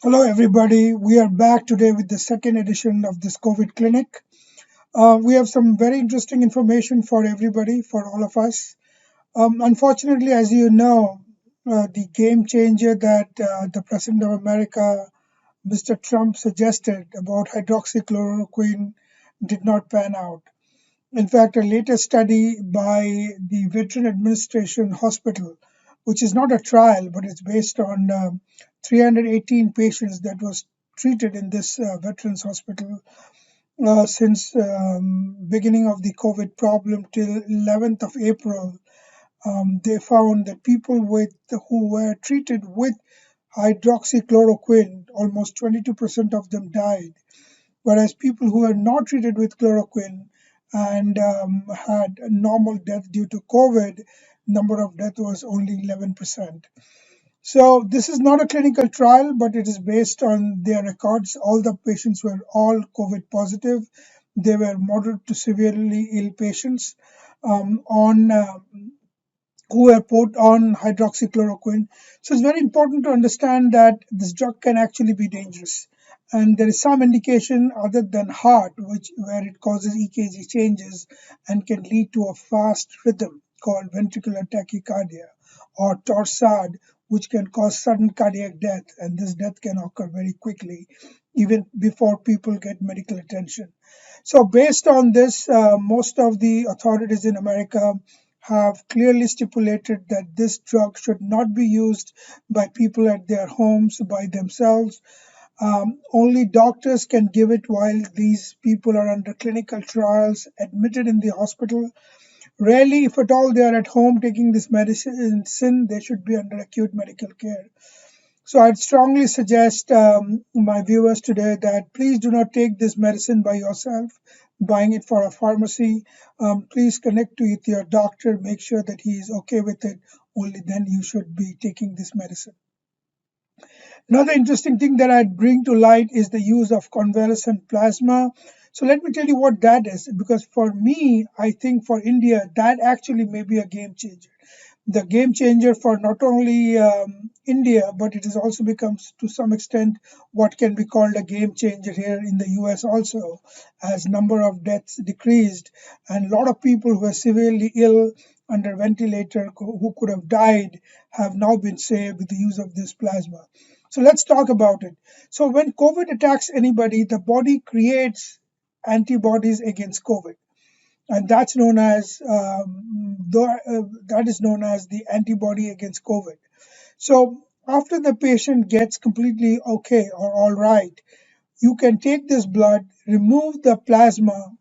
Hello, everybody. We are back today with the second edition of this COVID clinic. We have some very interesting information for everybody, for all of us. Unfortunately, as you know, the game changer that the President of America, Mr. Trump, suggested about hydroxychloroquine did not pan out. In fact, a latest study by the Veteran Administration Hospital, which is not a trial, but it's based on 318 patients that was treated in this Veterans Hospital since beginning of the COVID problem till 11th of April. They found that people who were treated with hydroxychloroquine, almost 22% of them died, whereas people who were not treated with chloroquine and had a normal death due to COVID, number of death was only 11%. So this is not a clinical trial, but it is based on their records. All the patients were all COVID positive. They were moderate to severely ill patients on who were put on hydroxychloroquine. So it's very important to understand that this drug can actually be dangerous. And there is some indication other than heart, where it causes EKG changes and can lead to a fast rhythm called ventricular tachycardia, or torsade, which can cause sudden cardiac death. And this death can occur very quickly, even before people get medical attention. So based on this, most of the authorities in America have clearly stipulated that this drug should not be used by people at their homes by themselves. Only doctors can give it while these people are under clinical trials, admitted in the hospital. Rarely, if at all, they are at home taking this medicine, they should be under acute medical care. So I'd strongly suggest my viewers today that please do not take this medicine by yourself, buying it for a pharmacy. Please connect with your doctor, make sure that he is okay with it. Only then you should be taking this medicine. Another interesting thing that I'd bring to light is the use of convalescent plasma. So let me tell you what that is, because for me, I think for India, that actually may be a game changer. The game changer for not only India, but it has also becomes to some extent what can be called a game changer here in the US also, as number of deaths decreased and a lot of people who are severely ill under ventilator who could have died have now been saved with the use of this plasma. So let's talk about it. So when COVID attacks anybody, the body creates antibodies against COVID, and that is known as the antibody against COVID. So after the patient gets completely okay or all right, you can take this blood, remove the plasma,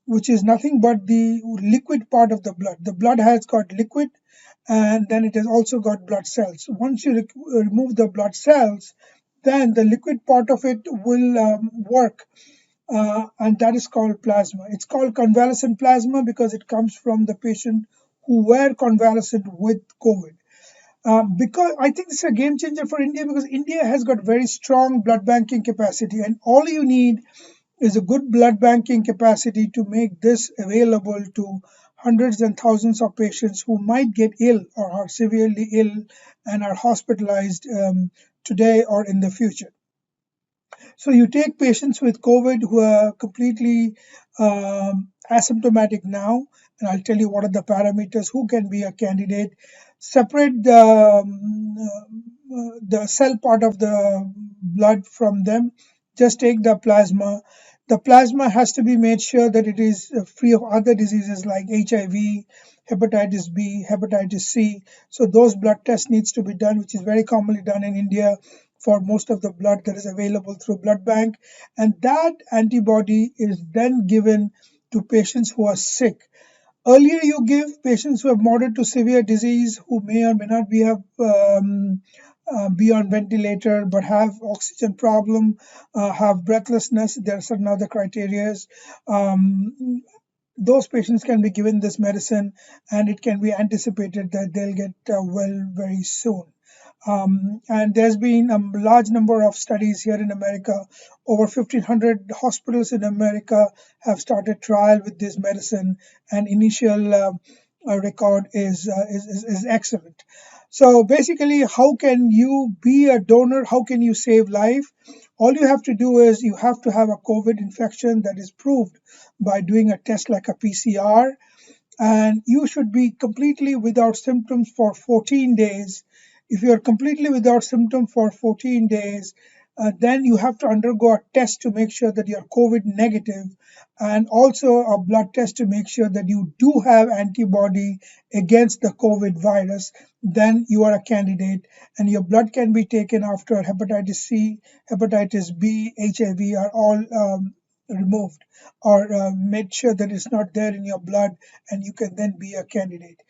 which is nothing but the liquid part of the blood. The blood has got liquid, and then it has also got blood cells. Once you remove the blood cells, then the liquid part of it will work, and that is called plasma. It's called convalescent plasma because it comes from the patient who were convalescent with COVID. Because I think this is a game changer for India, because India has got very strong blood banking capacity, and all you need is a good blood banking capacity to make this available to hundreds and thousands of patients who might get ill or are severely ill and are hospitalized today or in the future. So you take patients with COVID who are completely asymptomatic now, and I'll tell you what are the parameters, who can be a candidate. Separate the cell part of the blood from them. Just take the plasma. The plasma has to be made sure that it is free of other diseases like HIV, hepatitis B, hepatitis C. So those blood tests needs to be done, which is very commonly done in India for most of the blood that is available through blood bank. And that antibody is then given to patients who are sick. Earlier, you give patients who have moderate to severe disease, who may or may not be on ventilator but have oxygen problem, have breathlessness. There are certain other criteria. Those patients can be given this medicine, and it can be anticipated that they'll get well very soon. And there's been a large number of studies here in America. Over 1,500 hospitals in America have started trial with this medicine, and initial record is excellent. So basically, how can you be a donor? How can you save life? All you have to do is you have to have a COVID infection that is proved by doing a test like a PCR, and you should be completely without symptoms for 14 days. If you are completely without symptoms for 14 days, then you have to undergo a test to make sure that you are COVID negative, and also a blood test to make sure that you do have antibody against the COVID virus. Then you are a candidate, and your blood can be taken after hepatitis C, hepatitis B, HIV are all removed, or made sure that it's not there in your blood, and you can then be a candidate.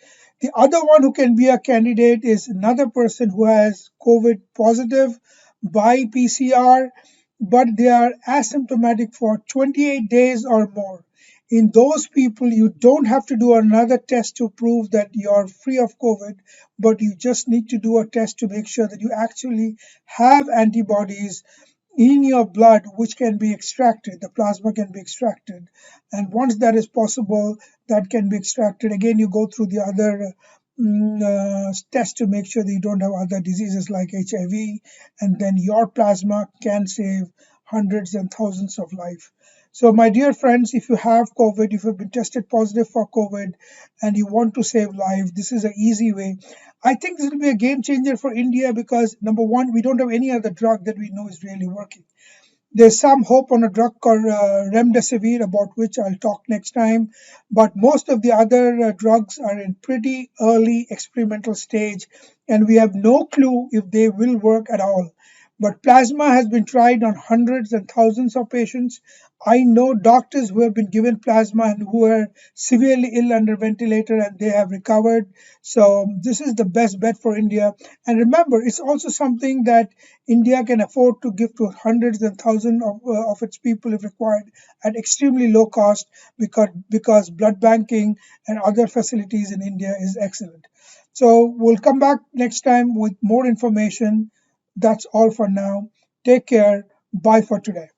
The other one who can be a candidate is another person who has COVID positive by PCR, but they are asymptomatic for 28 days or more. In those people, you don't have to do another test to prove that you're free of COVID, but you just need to do a test to make sure that you actually have antibodies in your blood, which can be extracted. The plasma can be extracted. And once that is possible, that can be extracted. Again, you go through the other tests to make sure that you don't have other diseases like HIV, and then your plasma can save hundreds and thousands of lives. So, my dear friends, if you have COVID, if you've been tested positive for COVID and you want to save lives, this is an easy way. I think this will be a game changer for India because, number one, we don't have any other drug that we know is really working. There's some hope on a drug called remdesivir, about which I'll talk next time. But most of the other drugs are in pretty early experimental stage, and we have no clue if they will work at all. But plasma has been tried on hundreds and thousands of patients. I know doctors who have been given plasma and who are severely ill under ventilator and they have recovered. So this is the best bet for India. And remember, it's also something that India can afford to give to hundreds and thousands of its people if required at extremely low cost, because blood banking and other facilities in India is excellent. So we'll come back next time with more information. That's all for now. Take care. Bye for today.